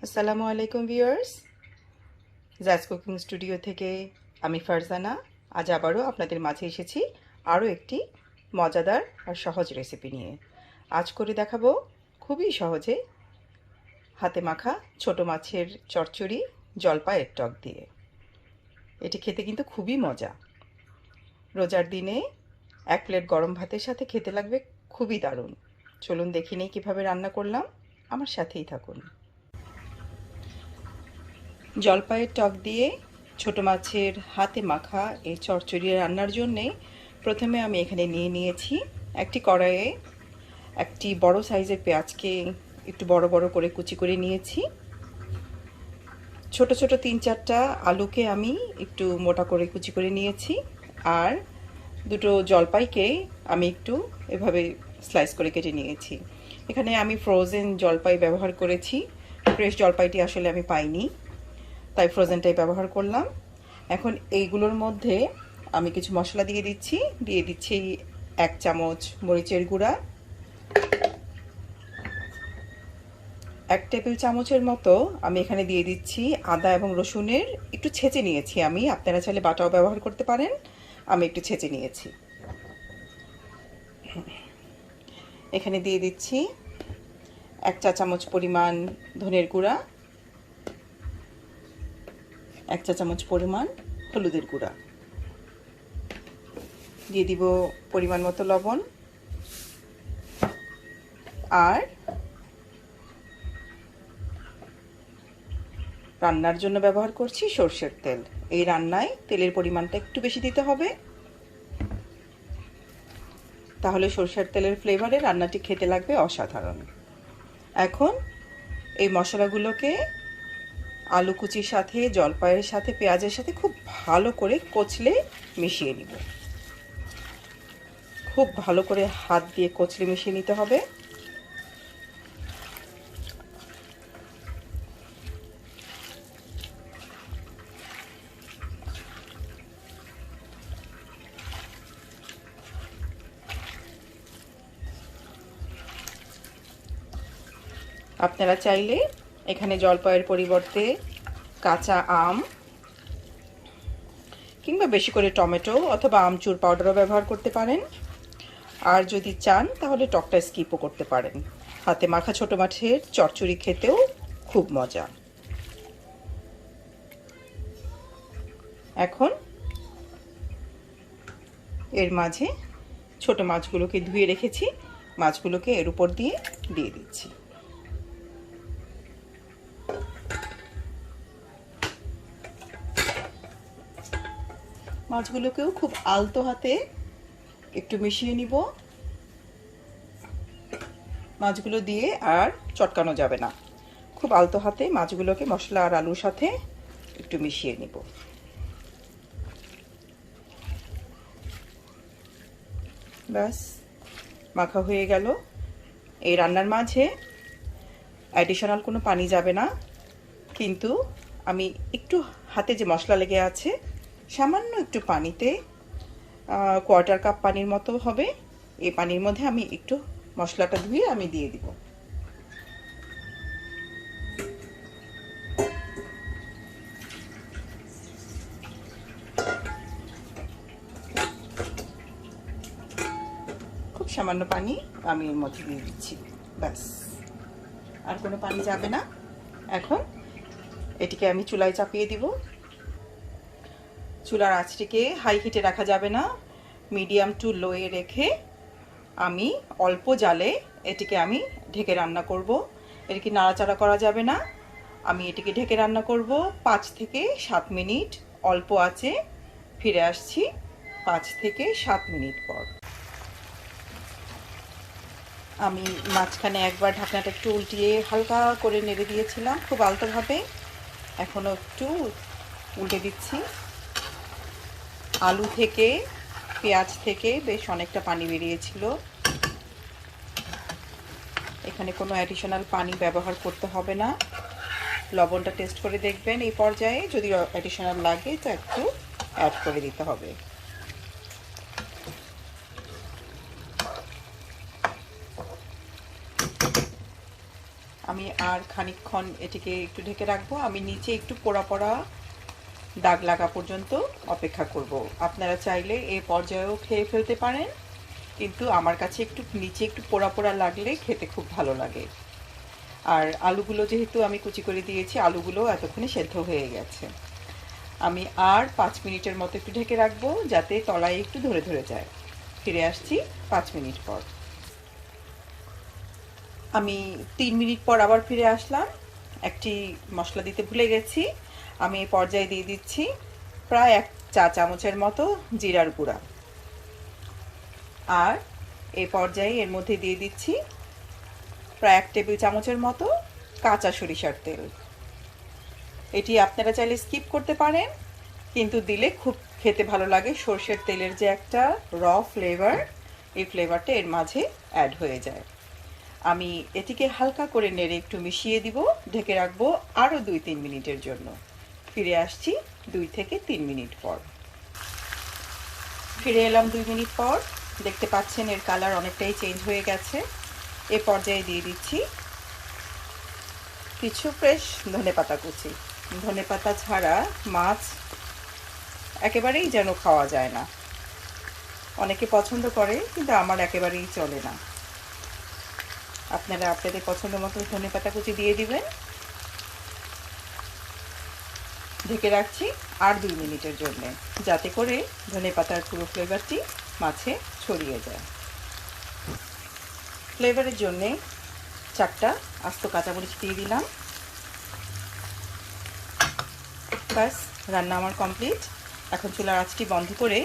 আসসালামু আলাইকুম ভিউয়ার্স, জাজ কুকিং স্টুডিও থেকে আমি ফারজানা আজ আবারও আপনাদের মাঝে এসেছি আরও একটি মজাদার আর সহজ রেসিপি নিয়ে। আজ করে দেখাবো খুবই সহজে হাতে মাখা ছোট মাছের চচ্চড়ি জলপাইয়ের টক দিয়ে। এটি খেতে কিন্তু খুবই মজা। রোজার দিনে এক প্লেট গরম ভাতের সাথে খেতে লাগবে খুবই দারুণ। চলুন দেখে নিই কীভাবে রান্না করলাম, আমার সাথেই থাকুন। জলপাইয়ের টক দিয়ে ছোট মাছের হাতে মাখা এই চচ্চড়ি রান্নার জন্যে প্রথমে আমি এখানে নিয়ে নিয়েছি একটি কড়াইয়ে একটি বড় সাইজের পেঁয়াজকে একটু বড় বড় করে কুচি করে নিয়েছি। ছোট ছোট 3-4টা আলুকে আমি একটু মোটা করে কুচি করে নিয়েছি। আর দুটো জলপাইকে আমি একটু এভাবে স্লাইস করে কেটে নিয়েছি। এখানে আমি ফ্রোজেন জলপাই ব্যবহার করেছি, ফ্রেশ জলপাইটি আসলে আমি পাইনি, তাই ফ্রোজেনটাই ব্যবহার করলাম। এখন এইগুলোর মধ্যে আমি কিছু মশলা দিয়ে দিচ্ছি 1 চামচ মরিচের গুঁড়া, 1 টেবিল চামচের মতো আমি এখানে দিয়ে দিচ্ছি আদা এবং রসুনের একটু ছেঁচে নিয়েছি আমি, আপনারা চাইলে বাটাও ব্যবহার করতে পারেন, আমি একটু ছেঁচে নিয়েছি। এখানে দিয়ে দিচ্ছি 1 চা চামচ পরিমাণ ধনের গুঁড়া, 1 চা চামচ পরিমাণ হলুদের গুঁড়া, দিয়ে দিব পরিমাণ মতো লবণ, আর রান্নার জন্য ব্যবহার করছি সরষের তেল। এই রান্নায় তেলের পরিমাণটা একটু বেশি দিতে হবে, তাহলে সরষের তেলের ফ্লেভারে রান্নাটি খেতে লাগবে অসাধারণ। এখন এই মশলাগুলোকে আলু কুচির সাথে, জলপাইয়ের সাথে, পেঁয়াজের সাথে খুব ভালো করে কচলে মিশিয়ে নিব। খুব ভালো করে হাত দিয়ে কচলে মিশিয়ে নিতে হবে। আপনারা চাইলে এখানে জলপাইয়ের পরিবর্তে কাঁচা আম কিংবা বেশি করে টমেটো অথবা আমচুর পাউডারও ব্যবহার করতে পারেন। আর যদি চান তাহলে টকটা স্কিপও করতে পারেন। হাতে মাখা ছোট মাছের চচ্চড়ি খেতেও খুব মজা। এখন এর মাঝে ছোট মাছগুলোকে ধুয়ে রেখেছি, মাছগুলোকে এর উপর দিয়ে দিচ্ছি। মাছগুলোকেও খুব আলতো হাতে একটু মিশিয়ে নিব। মাছগুলো দিয়ে আর চটকানো যাবে না, খুব আলতো হাতে মাছগুলোকে মশলা আর আলুর সাথে একটু মিশিয়ে নিব। ব্যাস, মাখা হয়ে গেল। এই রান্নার মাঝে অ্যাডিশনাল কোনো পানি যাবে না, কিন্তু আমি একটু হাতে যে মশলা লেগে আছে সামান্য একটু পানিতে, 1/4 কাপ পানির মতো হবে, এই পানির মধ্যে আমি একটু মশলাটা ধুয়ে আমি দিয়ে দিব। খুব সামান্য পানি আমি এর মধ্যে দিয়ে দিচ্ছি, ব্যাস, আর কোনো পানি যাবে না। এখন এটিকে আমি চুলায় চাপিয়ে দিব। চুলার আঁচটিকে হাই হিটে রাখা যাবে না, মিডিয়াম টু লোয়ে রেখে আমি অল্প জালে এটিকে আমি ঢেকে রান্না করব। এটিকে নাড়াচাড়া করা যাবে না, আমি এটিকে ঢেকে রান্না করব 5 থেকে 7 মিনিট। অল্প আঁচে ফিরে আসছি 5 থেকে 7 মিনিট পর। আমি মাঝখানে একবার ঢাকনাটা একটু উল্টিয়ে হালকা করে নেড়ে দিয়েছিলাম খুব আলতোভাবে, এখনও একটু উল্টে দিচ্ছি। আলু থেকে, পেঁয়াজ থেকে বেশ অনেকটা পানি বেরিয়েছিল, এখানে কোনো অ্যাডিশনাল পানি ব্যবহার করতে হবে না। লবণটা টেস্ট করে দেখবেন এই পর্যায়ে, যদি অ্যাডিশনাল লাগে তো একটু অ্যাড করে দিতে হবে। আমি আর খানিকক্ষণ এটিকে একটু ঢেকে রাখবো। আমি নিচে একটু পোড়া পোড়া দাগ লাগা পর্যন্ত অপেক্ষা করব। আপনারা চাইলে এই পর্যায়েও খেয়ে ফেলতে পারেন, কিন্তু আমার কাছে একটু নিচে একটু পোড়া পোড়া লাগলে খেতে খুব ভালো লাগে। আর আলুগুলো যেহেতু আমি কুচি করে দিয়েছি, আলুগুলো এতক্ষণে সেদ্ধ হয়ে গেছে। আমি আর 5 মিনিটের মতো একটু ঢেকে রাখবো, যাতে তলায় একটু ধরে ধরে যায়। ফিরে আসছি 5 মিনিট পর। আমি 3 মিনিট পর আবার ফিরে আসলাম। একটি মশলা দিতে ভুলে গেছি। আমি এই পর্যায়ে দিয়ে দিচ্ছি প্রায় 1 চা চামচের মতো জিরার গুঁড়া। আর এই পর্যায়ে এর মধ্যে দিয়ে দিচ্ছি প্রায় 1 টেবিল চামচের মতো কাঁচা সরিষার তেল। এটি আপনারা চাইলে স্কিপ করতে পারেন, কিন্তু দিলে খুব খেতে ভালো লাগে। সরষের তেলের যে একটা র ফ্লেভার, এই ফ্লেভারটা এর মাঝে অ্যাড হয়ে যায়। আমি এটিকে হালকা করে নেড়ে একটু মিশিয়ে দিব, ঢেকে রাখবো আরও 2-3 মিনিটের জন্য। ফিরে আসছি 2 থেকে 3 মিনিট পর। ফিরে এলাম 2 মিনিট পর। দেখতে পাচ্ছেন এর কালার অনেকটাই চেঞ্জ হয়ে গেছে। এ পর্যায়ে দিয়ে দিচ্ছি কিছু ফ্রেশ ধনেপাতা কুচি। ধনেপাতা ছাড়া মাছ একেবারেই যেন খাওয়া যায় না। অনেকে পছন্দ করে, কিন্তু আমার একেবারেই চলে না। আপনারা আপনাদের পছন্দ মতো ধনেপাতা কুচি দিয়ে দিবেন। ঢেকে রাখছি আর 2 মিনিটের জন্য, যাতে করে ধনেপাতার পুরো ফ্লেভারটি মাছে ছড়িয়ে যায়। ফ্লেভারের জন্যে 4টা আস্ত কাঁচামরিচ দিয়ে দিলাম। বাস, রান্না আমার কমপ্লিট। এখন চুলার আঁচটি বন্ধ করে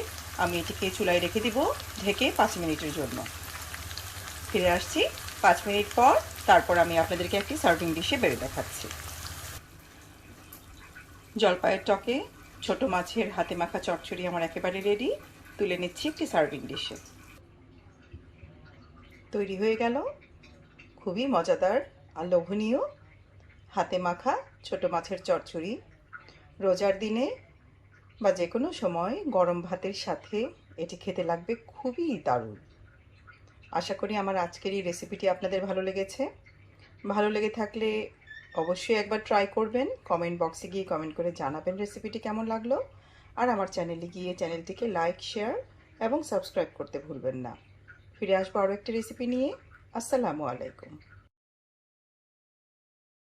আমি এটিকে চুলায় রেখে দিব ঢেকে 5 মিনিটের জন্য। ফিরে আসছি 5 মিনিট পর। তারপর আমি আপনাদেরকে একটি সার্ভিং ডিশে বেড়ে দেখাচ্ছি। জলপাইয়ের টকে ছোট মাছের হাতে মাখা চচ্চড়ি আমার একেবারে রেডি। তুলে নিচ্ছি একটি সার্ভিং ডিশে। তৈরি হয়ে গেল খুবই মজাদার আর লোভনীয় হাতে মাখা ছোট মাছের চচ্চড়ি। রোজার দিনে বা যে কোনো সময় গরম ভাতের সাথে এটি খেতে লাগবে খুবই দারুণ। আশা করি আমার আজকের এই রেসিপিটি আপনাদের ভালো লেগেছে। ভালো লেগে থাকলে অবশ্যই একবার ট্রাই করবেন। কমেন্ট বক্সে গিয়ে কমেন্ট করে জানাবেন রেসিপিটি কেমন লাগলো। আর আমার চ্যানেলে গিয়ে চ্যানেলটিকে লাইক, শেয়ার এবং সাবস্ক্রাইব করতে ভুলবেন না। ফিরে আসবো আরও একটি রেসিপি নিয়ে। আসসালামু আলাইকুম।